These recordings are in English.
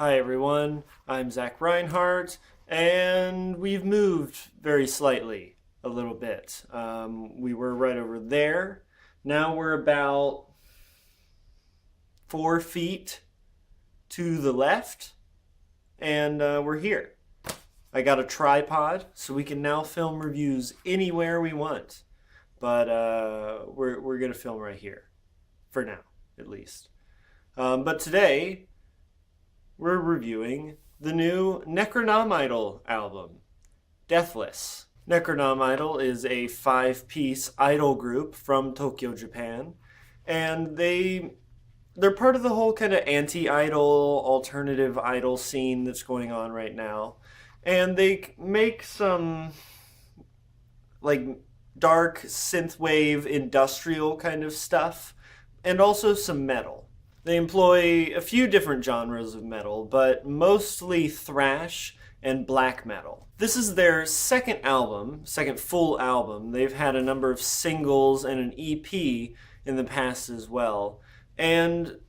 Hi everyone, I'm Zach Reinhardt, and we've moved very slightly a little bit. We were right over there. Now we're about 4 feet to the left, and we're here. I got a tripod, so we can now film reviews anywhere we want. But we're gonna film right here, for now, at least. But today, we're reviewing the new Necronomidol album, Deathless. Necronomidol is a 5-piece idol group from Tokyo, Japan, and they're part of the whole kind of anti-idol, alternative idol scene that's going on right now. And they make some like dark synthwave industrial kind of stuff and also some metal. They employ a few different genres of metal, but mostly thrash and black metal. This is their second full album. They've had a number of singles and an EP in the past as well. And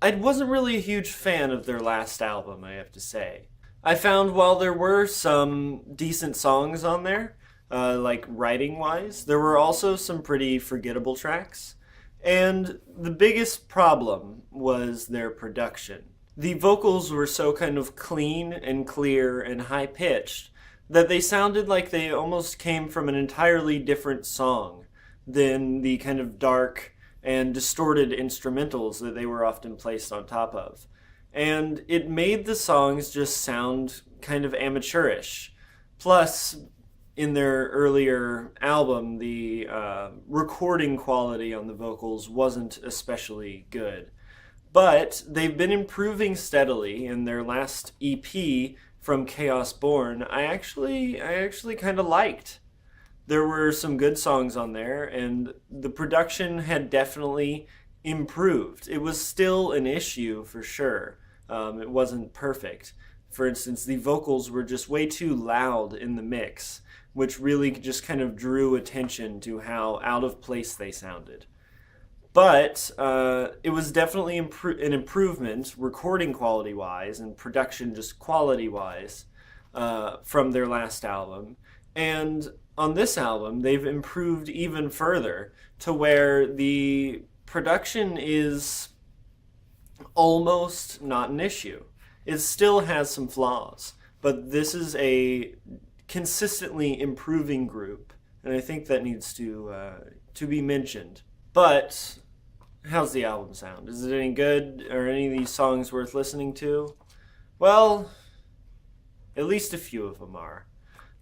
I wasn't really a huge fan of their last album, I have to say. I found while there were some decent songs on there, like writing-wise, there were also some pretty forgettable tracks. And the biggest problem was their production. The vocals were so kind of clean and clear and high-pitched that they sounded like they almost came from an entirely different song than the kind of dark and distorted instrumentals that they were often placed on top of. And it made the songs just sound kind of amateurish. Plus, in their earlier album, the recording quality on the vocals wasn't especially good. But they've been improving steadily. In their last EP, From Chaos Born, I actually kind of liked. There were some good songs on there, and the production had definitely improved. It was still an issue for sure. It wasn't perfect. For instance, the vocals were just way too loud in the mix, which really just kind of drew attention to how out of place they sounded. But it was definitely an improvement, recording quality-wise and production just quality-wise, from their last album. And on this album, they've improved even further to where the production is almost not an issue. It still has some flaws, but this is a consistently improving group, and I think that needs to be mentioned. But how's the album sound? Is it any good? Are any of these songs worth listening to? Well, at least a few of them are.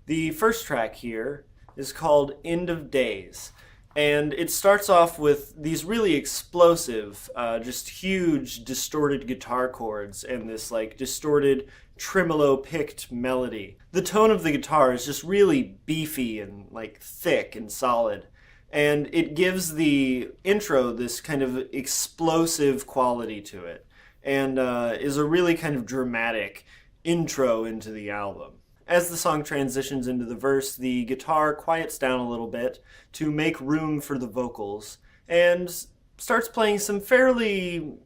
The first track here is called End of Days, and it starts off with these really explosive, just huge distorted guitar chords and this like distorted tremolo-picked melody. The tone of the guitar is just really beefy and like thick and solid, and it gives the intro this kind of explosive quality to it, and is a really kind of dramatic intro into the album. As the song transitions into the verse, the guitar quiets down a little bit to make room for the vocals and starts playing some fairly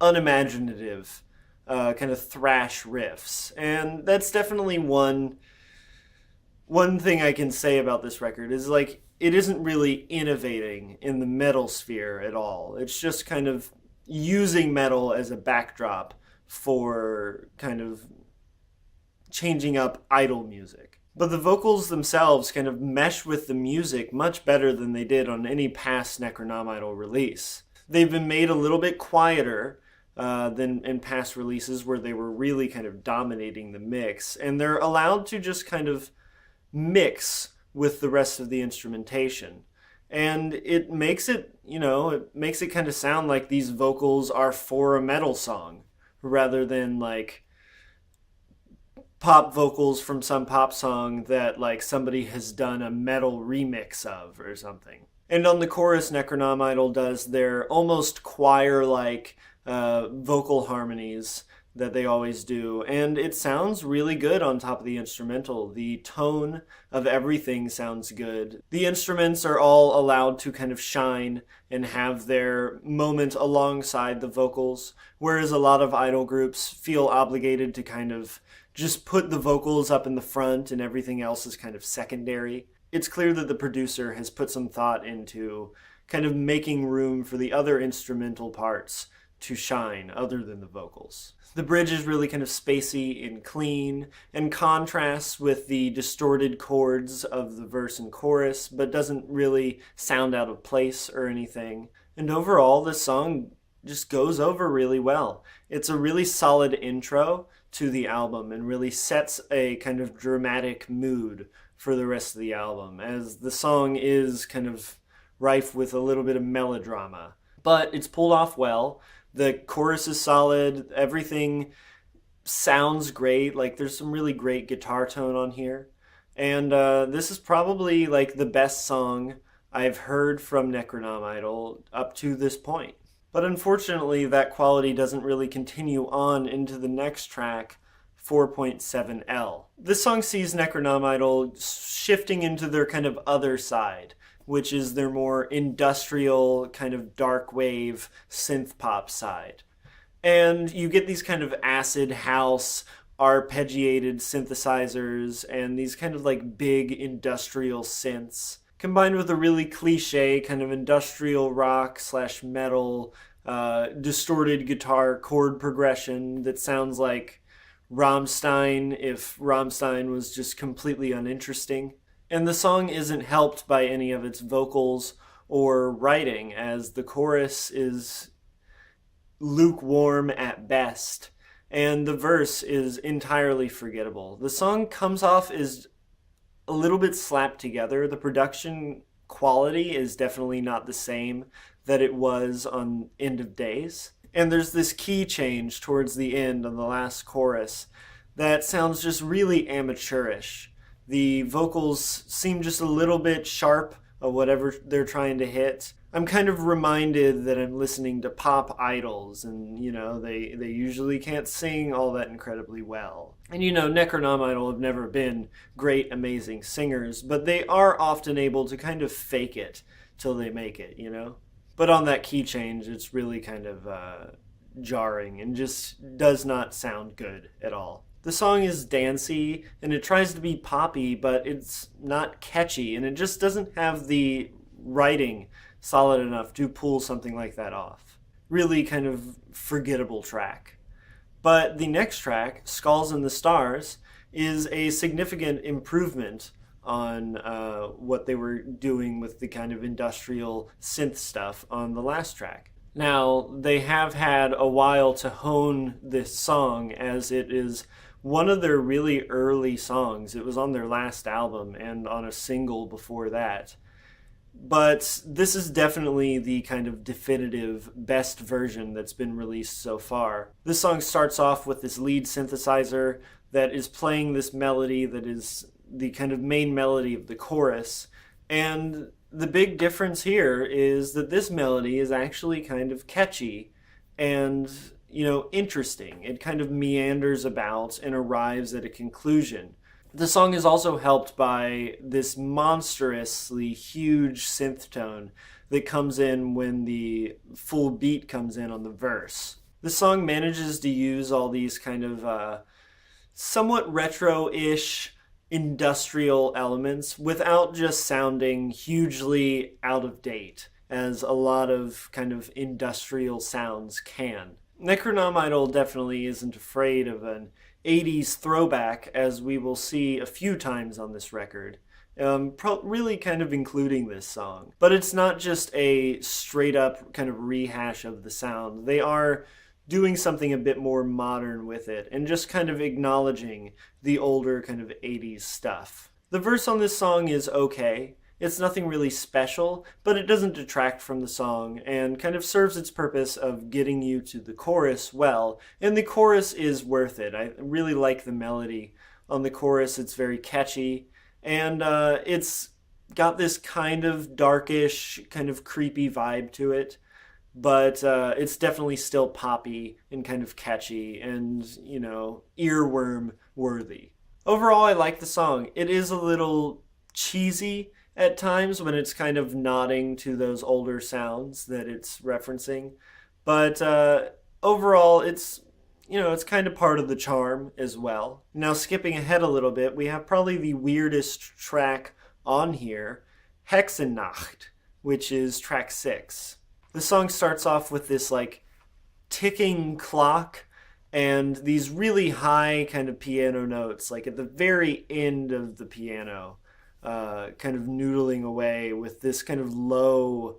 unimaginative kind of thrash riffs. And that's definitely one thing I can say about this record is like it isn't really innovating in the metal sphere at all. It's just kind of using metal as a backdrop for kind of changing up idol music. But the vocals themselves kind of mesh with the music much better than they did on any past Necronomidol release. They've been made a little bit quieter than in past releases where they were really kind of dominating the mix, and they're allowed to just kind of mix with the rest of the instrumentation. And it makes it, kind of sound like these vocals are for a metal song rather than like pop vocals from some pop song that like somebody has done a metal remix of or something. And on the chorus, Necronomidol does their almost choir-like vocal harmonies that they always do. And it sounds really good on top of the instrumental. The tone of everything sounds good. The instruments are all allowed to kind of shine and have their moment alongside the vocals, whereas a lot of idol groups feel obligated to kind of just put the vocals up in the front and everything else is kind of secondary. It's clear that the producer has put some thought into kind of making room for the other instrumental parts to shine other than the vocals. The bridge is really kind of spacey and clean and contrasts with the distorted chords of the verse and chorus, but doesn't really sound out of place or anything. And overall, this song just goes over really well. It's a really solid intro to the album and really sets a kind of dramatic mood for the rest of the album, as the song is kind of rife with a little bit of melodrama. But it's pulled off well. The chorus is solid. Everything sounds great. Like, there's some really great guitar tone on here. And this is probably like the best song I've heard from Necronomidol up to this point. But unfortunately, that quality doesn't really continue on into the next track, 4.7L. This song sees Necronomidol shifting into their kind of other side, which is their more industrial, kind of dark wave synth pop side. And you get these kind of acid house, arpeggiated synthesizers, and these kind of like big industrial synths, combined with a really cliche kind of industrial rock / metal, distorted guitar chord progression that sounds like Rammstein if Rammstein was just completely uninteresting. And the song isn't helped by any of its vocals or writing, as the chorus is lukewarm at best, and the verse is entirely forgettable. The song comes off as a little bit slapped together. The production quality is definitely not the same that it was on End of Days. And there's this key change towards the end on the last chorus that sounds just really amateurish. The vocals seem just a little bit sharp of whatever they're trying to hit. I'm kind of reminded that I'm listening to pop idols, and, you know, they usually can't sing all that incredibly well. And, you know, Necronomidol have never been great, amazing singers, but they are often able to kind of fake it till they make it, you know? But on that key change, it's really kind of jarring and just does not sound good at all. The song is dancey and it tries to be poppy, but it's not catchy, and it just doesn't have the writing solid enough to pull something like that off. Really kind of forgettable track. But the next track, Skulls in the Stars, is a significant improvement on what they were doing with the kind of industrial synth stuff on the last track. Now, they have had a while to hone this song, as it is one of their really early songs. It was on their last album and on a single before that. But this is definitely the kind of definitive best version that's been released so far. This song starts off with this lead synthesizer that is playing this melody that is the kind of main melody of the chorus. And the big difference here is that this melody is actually kind of catchy and, you know, interesting. It kind of meanders about and arrives at a conclusion. The song is also helped by this monstrously huge synth tone that comes in when the full beat comes in on the verse. The song manages to use all these kind of somewhat retro-ish industrial elements without just sounding hugely out of date, as a lot of kind of industrial sounds can. Necronomidol definitely isn't afraid of an 80s throwback, as we will see a few times on this record, really kind of including this song. But it's not just a straight up kind of rehash of the sound. They are doing something a bit more modern with it and just kind of acknowledging the older kind of 80s stuff. The verse on this song is okay. It's nothing really special, but it doesn't detract from the song and kind of serves its purpose of getting you to the chorus well. And the chorus is worth it. I really like the melody on the chorus. It's very catchy, and it's got this kind of darkish, kind of creepy vibe to it. but it's definitely still poppy and kind of catchy and, earworm worthy. Overall, I like the song. It is a little cheesy at times when it's kind of nodding to those older sounds that it's referencing, but overall, it's kind of part of the charm as well. Now, skipping ahead a little bit, we have probably the weirdest track on here, Hexon Id, which is track 6. The song starts off with this like ticking clock and these really high kind of piano notes, like at the very end of the piano, kind of noodling away with this kind of low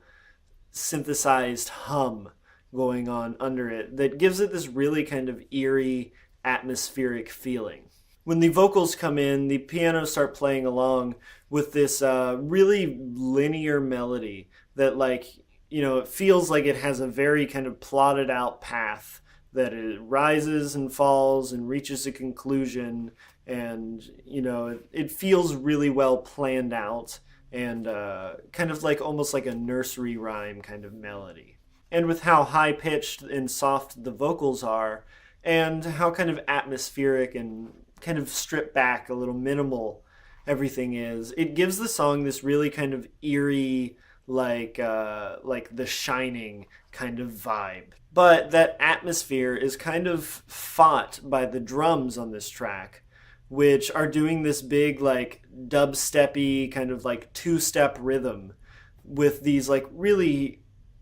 synthesized hum going on under it that gives it this really kind of eerie, atmospheric feeling. When the vocals come in, the pianos start playing along with this really linear melody that, it feels like it has a very kind of plotted out path, that it rises and falls and reaches a conclusion, and, it feels really well planned out and kind of like almost like a nursery rhyme kind of melody. And with how high pitched and soft the vocals are, and how kind of atmospheric and kind of stripped back, a little minimal everything is, it gives the song this really kind of eerie, like The Shining kind of vibe. But that atmosphere is kind of fought by the drums on this track, which are doing this big like dubsteppy kind of like two-step rhythm with these like really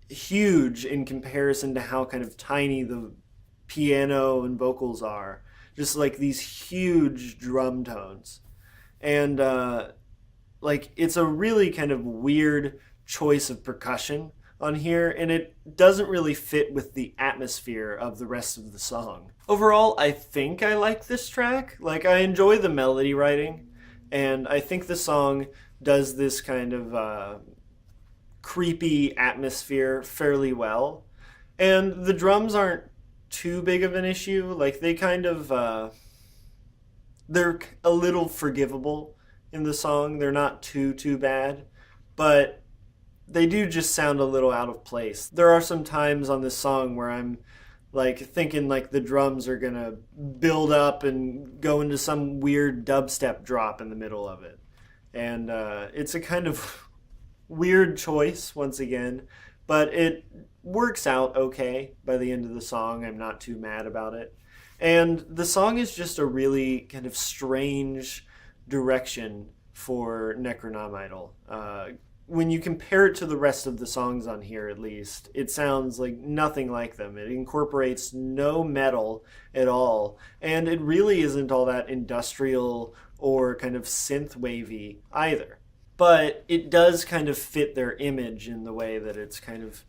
huge in comparison to how kind of tiny the piano and vocals are. Just like these huge drum tones. And it's a really kind of weird choice of percussion on here, and it doesn't really fit with the atmosphere of the rest of the song. Overall, I think I like this track. Like, I enjoy the melody writing, and I think the song does this kind of creepy atmosphere fairly well. And the drums aren't too big of an issue. Like, they kind of, they're a little forgivable in the song. They're not too bad, but they do just sound a little out of place. There are some times on this song where I'm like thinking like the drums are gonna build up and go into some weird dubstep drop in the middle of it. And it's a kind of weird choice once again, but it works out okay by the end of the song. I'm not too mad about it. And the song is just a really kind of strange direction for Necronomidol. When you compare it to the rest of the songs on here, at least, it sounds like nothing like them. It incorporates no metal at all, and it really isn't all that industrial or kind of synth-wavy either. But it does kind of fit their image in the way that it's kind of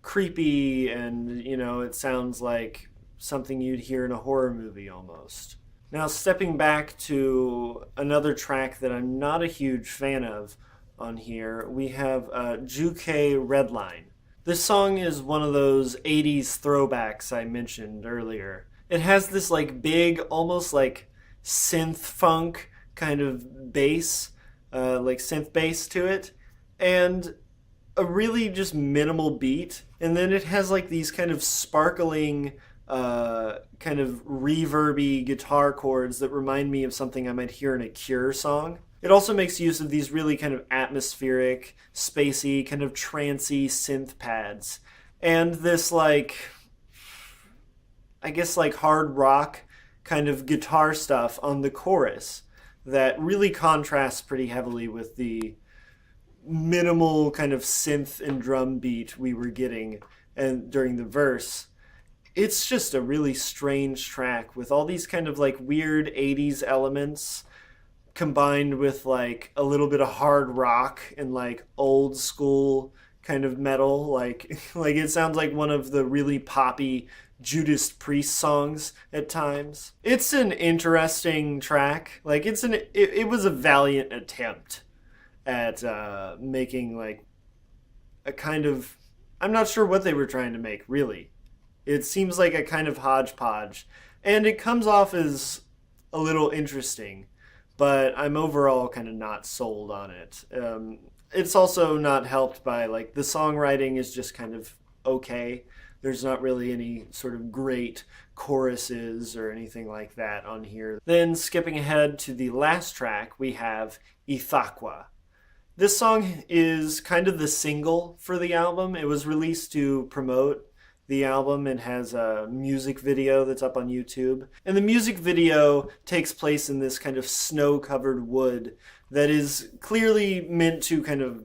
creepy and, it sounds like something you'd hear in a horror movie almost. Now, stepping back to another track that I'm not a huge fan of on here, we have Juke Redline. This song is one of those 80s throwbacks I mentioned earlier. It has this like big, almost like synth funk kind of bass, like synth bass to it, and a really just minimal beat. And then it has like these kind of sparkling, kind of reverby guitar chords that remind me of something I might hear in a Cure song. It also makes use of these really kind of atmospheric, spacey, kind of trancey synth pads. And this like, I guess like hard rock kind of guitar stuff on the chorus that really contrasts pretty heavily with the minimal kind of synth and drum beat we were getting and during the verse. It's just a really strange track with all these kind of like weird 80s elements combined with like a little bit of hard rock and like old school kind of metal. Like it sounds like one of the really poppy Judas Priest songs at times. It's an interesting track. Like it was a valiant attempt at making like a kind of, I'm not sure what they were trying to make really. It seems like a kind of hodgepodge, and it comes off as a little interesting, but I'm overall kind of not sold on it. It's also not helped by like the songwriting is just kind of okay. There's not really any sort of great choruses or anything like that on here. Then skipping ahead to the last track, we have Efj Aqua. This song is kind of the single for the album. It was released to promote the album. It has a music video that's up on YouTube. And the music video takes place in this kind of snow-covered wood that is clearly meant to kind of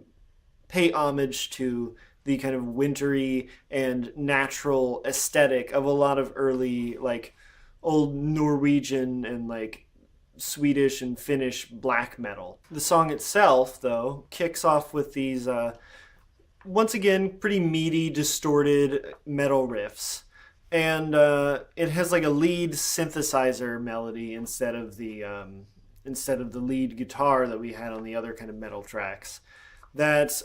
pay homage to the kind of wintry and natural aesthetic of a lot of early, like, old Norwegian and, like, Swedish and Finnish black metal. The song itself, though, kicks off with these, once again, pretty meaty, distorted metal riffs. And it has, like, a lead synthesizer melody instead of the lead guitar that we had on the other kind of metal tracks. That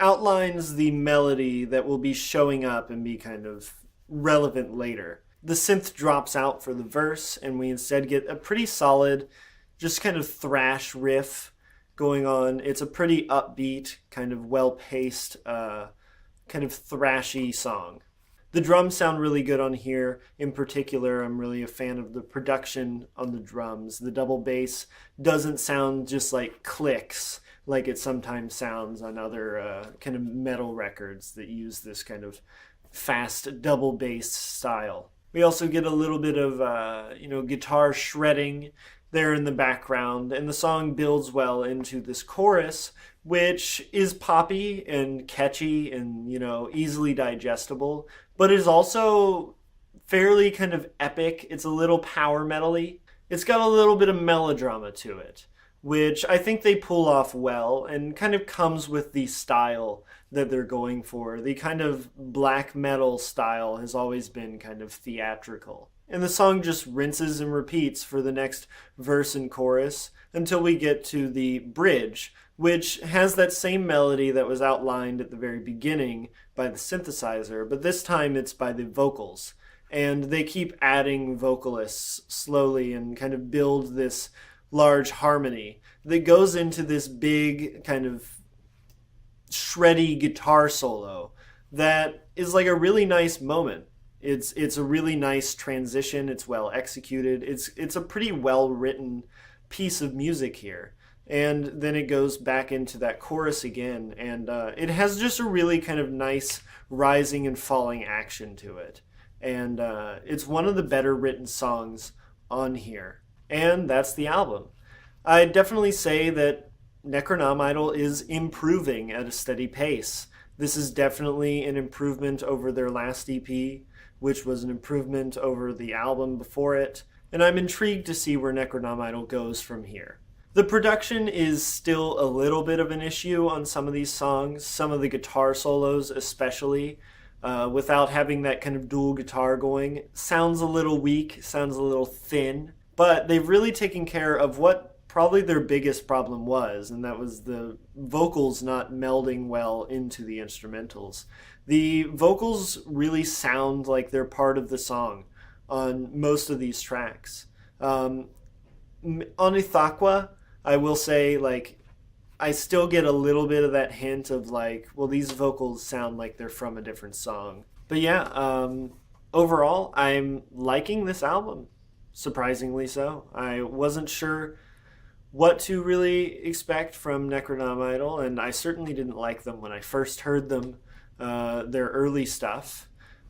outlines the melody that will be showing up and be kind of relevant later. The synth drops out for the verse, and we instead get a pretty solid, just kind of thrash riff going on. It's a pretty upbeat, kind of well-paced, kind of thrashy song. The drums sound really good on here. In particular, I'm really a fan of the production on the drums. The double bass doesn't sound just like clicks, like it sometimes sounds on other kind of metal records that use this kind of fast double bass style. We also get a little bit of guitar shredding there in the background, and the song builds well into this chorus, which is poppy and catchy and easily digestible, but is also fairly kind of epic. It's a little power metal-y. It's got a little bit of melodrama to it, which I think they pull off well and kind of comes with the style that they're going for. The kind of black metal style has always been kind of theatrical. And the song just rinses and repeats for the next verse and chorus until we get to the bridge, which has that same melody that was outlined at the very beginning by the synthesizer, but this time it's by the vocals. And they keep adding vocalists slowly and kind of build this large harmony that goes into this big kind of shreddy guitar solo that is like a really nice moment. It's a really nice transition. It's well executed. It's a pretty well written piece of music here. And then it goes back into that chorus again, and it has just a really kind of nice rising and falling action to it. And it's one of the better written songs on here. And that's the album. I'd definitely say that Necronomidol is improving at a steady pace. This is definitely an improvement over their last EP, which was an improvement over the album before it, and I'm intrigued to see where Necronomidol goes from here. The production is still a little bit of an issue on some of these songs, some of the guitar solos especially, without having that kind of dual guitar going. Sounds a little weak, sounds a little thin, but they've really taken care of what probably their biggest problem was, and that was the vocals not melding well into the instrumentals. The vocals really sound like they're part of the song on most of these tracks. On Efj Aqua, I will say, like, I still get a little bit of that hint of, like, well, these vocals sound like they're from a different song. But yeah, overall, I'm liking this album, surprisingly so. I wasn't sure what to really expect from Necronomidol, and I certainly didn't like them when I first heard them, their early stuff.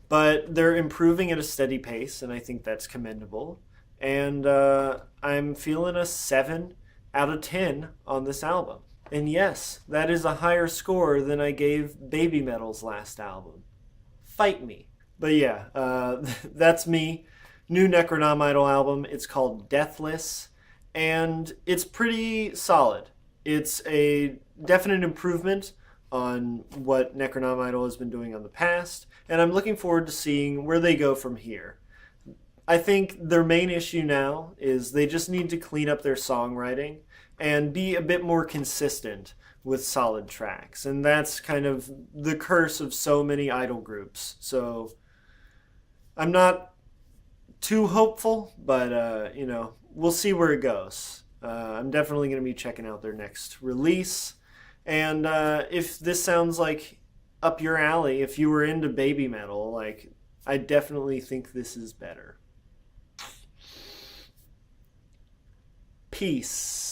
But they're improving at a steady pace, and I think that's commendable. And I'm feeling a 7 out of 10 on this album. And yes, that is a higher score than I gave Baby Metal's last album. Fight me. But yeah, that's me. New Necronomidol album. It's called Deathless, and it's pretty solid. It's a definite improvement on what Necronomidol has been doing on the past, and I'm looking forward to seeing where they go from here. I think their main issue now is they just need to clean up their songwriting and be a bit more consistent with solid tracks. And that's kind of the curse of so many idol groups. So I'm not too hopeful, but, we'll see where it goes. I'm definitely going to be checking out their next release. And if this sounds like up your alley. If you were into baby metal, like, I definitely think this is better. Peace.